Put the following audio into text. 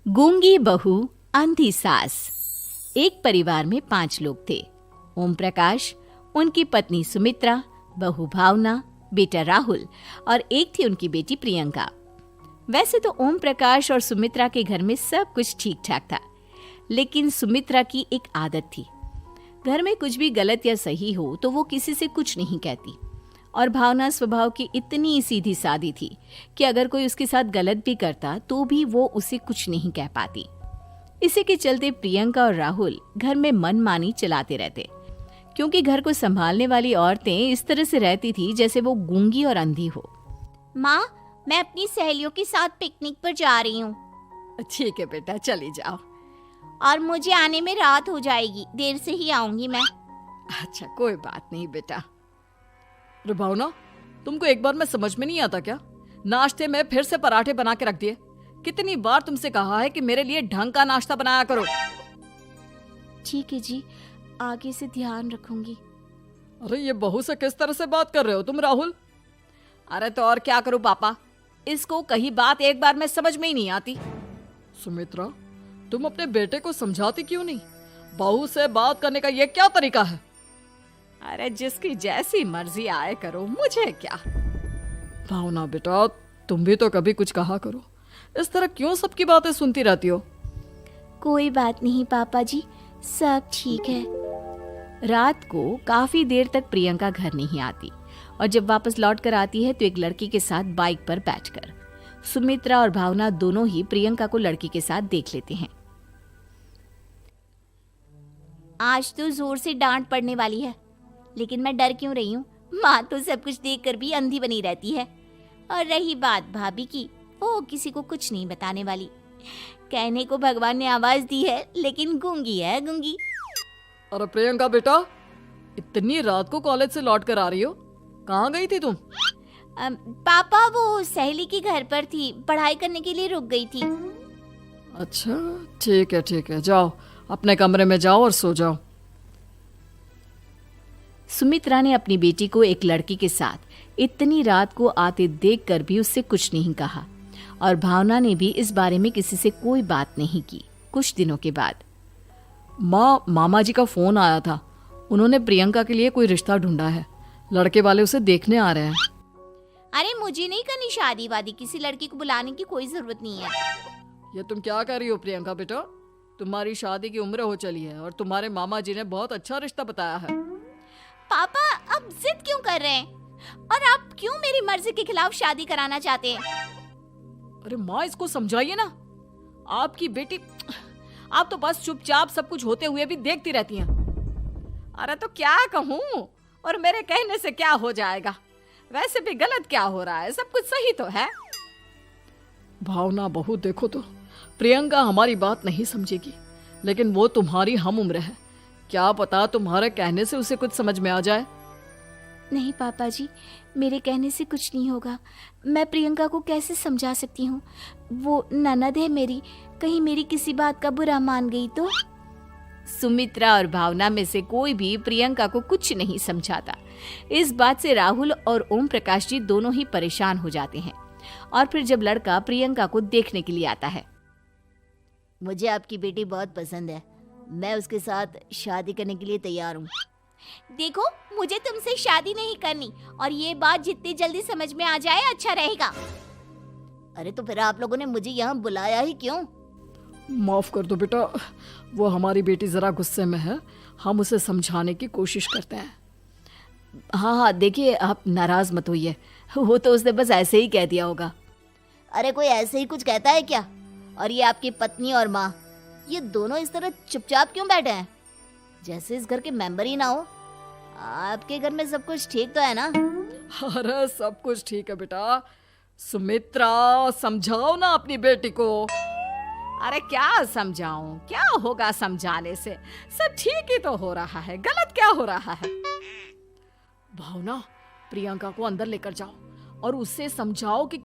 गूंगी बहू अंधी सास। एक परिवार में 5 लोग थे। ओम प्रकाश, उनकी पत्नी सुमित्रा, बहू भावना, बेटा राहुल और एक थी उनकी बेटी प्रियंका। वैसे तो ओम प्रकाश और सुमित्रा के घर में सब कुछ ठीक ठाक था, लेकिन सुमित्रा की एक आदत थी। घर में कुछ भी गलत या सही हो तो वो किसी से कुछ नहीं कहती, और भावना स्वभाव की इतनी सीधी सादी थी कि अगर कोई उसके साथ गलत भी करता तो भी वो उसे कुछ नहीं कह पाती। इसी के चलते प्रियंका और राहुल घर में मनमानी चलाते रहते, क्योंकि घर को संभालने वाली औरतें इस तरह से रहती थी जैसे वो गूंगी और अंधी हो। माँ, मैं अपनी सहेलियों के साथ पिकनिक पर जा रही हूँ। ठीक है बेटा, चली जाओ। और मुझे आने में रात हो जाएगी, देर से ही आऊंगी मैं। अच्छा, कोई बात नहीं बेटा। अरे भावना, तुमको एक बार में समझ में नहीं आता क्या? नाश्ते में फिर से पराठे बना के रख दिए। कितनी बार तुमसे कहा है कि मेरे लिए ढंग का नाश्ता बनाया करो। ठीक है जी, आगे से ध्यान रखूंगी। अरे ये बहू से किस तरह से बात कर रहे हो तुम राहुल? अरे तो और क्या करूं पापा, इसको कही बात एक बार में समझ में ही नहीं आती। सुमित्रा, तुम अपने बेटे को समझाती क्यों नहीं? बहू से बात करने का ये क्या तरीका है? अरे जिसकी जैसी मर्जी आए करो, मुझे क्या। भावना बेटा, तुम भी तो कभी कुछ कहा करो। इस तरह क्यों सबकी बातें सुनती रहती हो? कोई बात नहीं पापा जी, सब ठीक है। रात को काफी देर तक प्रियंका घर नहीं आती, और जब वापस लौट कर आती है तो एक लड़की के साथ बाइक पर बैठकर। सुमित्रा और भावना दोनों ही प्रियंका को लड़की के साथ देख लेते हैं। आज तो जोर से डांट पड़ने वाली है, लेकिन मैं डर क्यों रही हूँ? माँ तो सब कुछ देखकर भी अंधी बनी रहती है। और रही बात भाभी की, वो किसी को कुछ नहीं बताने वाली। कहने को भगवान ने आवाज दी है, लेकिन गूंगी है गूंगी। अरे प्रियंका बेटा, इतनी रात को कॉलेज से लौट कर आ रही हो? कहाँ गई थी तुम? पापा, वो सहेली के घर पर थी, पढ़ाई करने के लिए रुक गई थी। अच्छा, ठीक है, जाओ अपने कमरे में जाओ और सो जाओ। सुमित्रा ने अपनी बेटी को एक लड़की के साथ इतनी रात को आते देखकर भी उससे कुछ नहीं कहा, और भावना ने भी इस बारे में किसी से कोई बात नहीं की। कुछ दिनों के बाद मामा जी का फोन आया था। उन्होंने प्रियंका के लिए कोई रिश्ता ढूंढा है। लड़के वाले उसे देखने आ रहे हैं। अरे मुझे नहीं करनी शादी वादी, किसी लड़की को बुलाने की कोई जरूरत नहीं है। ये तुम क्या कर रही हो प्रियंका बेटा? तुम्हारी शादी की उम्र हो चली है और तुम्हारे मामा जी ने बहुत अच्छा रिश्ता बताया है। पापा, अब जिद क्यों कर रहे हैं? और आप क्यों मेरी मर्जी के खिलाफ शादी कराना चाहते हैं? अरे माँ, इसको समझाइए ना। आपकी बेटी, आप तो बस चुपचाप सब कुछ होते हुए भी देखती रहती हैं। अरे तो क्या कहूँ, और मेरे कहने से क्या हो जाएगा? वैसे भी गलत क्या हो रहा है, सब कुछ सही तो है। भावना बहू, देखो तो प्रियंका हमारी बात नहीं समझेगी, लेकिन वो तुम्हारी हम उम्र है। क्या पता तुम्हारे कहने से उसे कुछ समझ में आ जाए। नहीं पापा जी, मेरे कहने से कुछ नहीं होगा। मैं प्रियंका को कैसे समझा सकती हूँ? वो ननद है मेरी, कहीं मेरी किसी बात का बुरा मान गई तो? सुमित्रा और भावना में से कोई भी प्रियंका को कुछ नहीं समझाता। इस बात से राहुल और ओम प्रकाश जी दोनों ही परेशान हो जाते हैं। और फिर जब लड़का प्रियंका को देखने के लिए आता है, मुझे आपकी बेटी बहुत पसंद है, मैं उसके साथ शादी करने के लिए तैयार हूँ। देखो, मुझे तुमसे शादी नहीं करनी, और ये बात जितनी जल्दी समझ में आ जाए अच्छा रहेगा। अरे तो फिर आप लोगों ने मुझे यहाँ बुलाया ही क्यों? माफ कर दो बेटा, वो हमारी बेटी जरा गुस्से में है। हम उसे समझाने की कोशिश करते हैं। हाँ, देखिए आप नाराज मत होइए, वो तो उसने बस ऐसे ही कह दिया होगा। अरे कोई ऐसे ही कुछ कहता है क्या? और ये आपकी पत्नी और माँ, ये दोनों इस तरह चुपचाप क्यों बैठे हैं, जैसे इस घर के मेंबर ही ना हो? आपके घर में सब कुछ ठीक तो है ना? अरे सब कुछ ठीक है बेटा। सुमित्रा, समझाओ ना अपनी बेटी को। अरे क्या समझाऊं, क्या होगा समझाने से? सब ठीक ही तो हो रहा है, गलत क्या हो रहा है? भावना, प्रियंका को अंदर लेकर जाओ और उससे समझाओ कि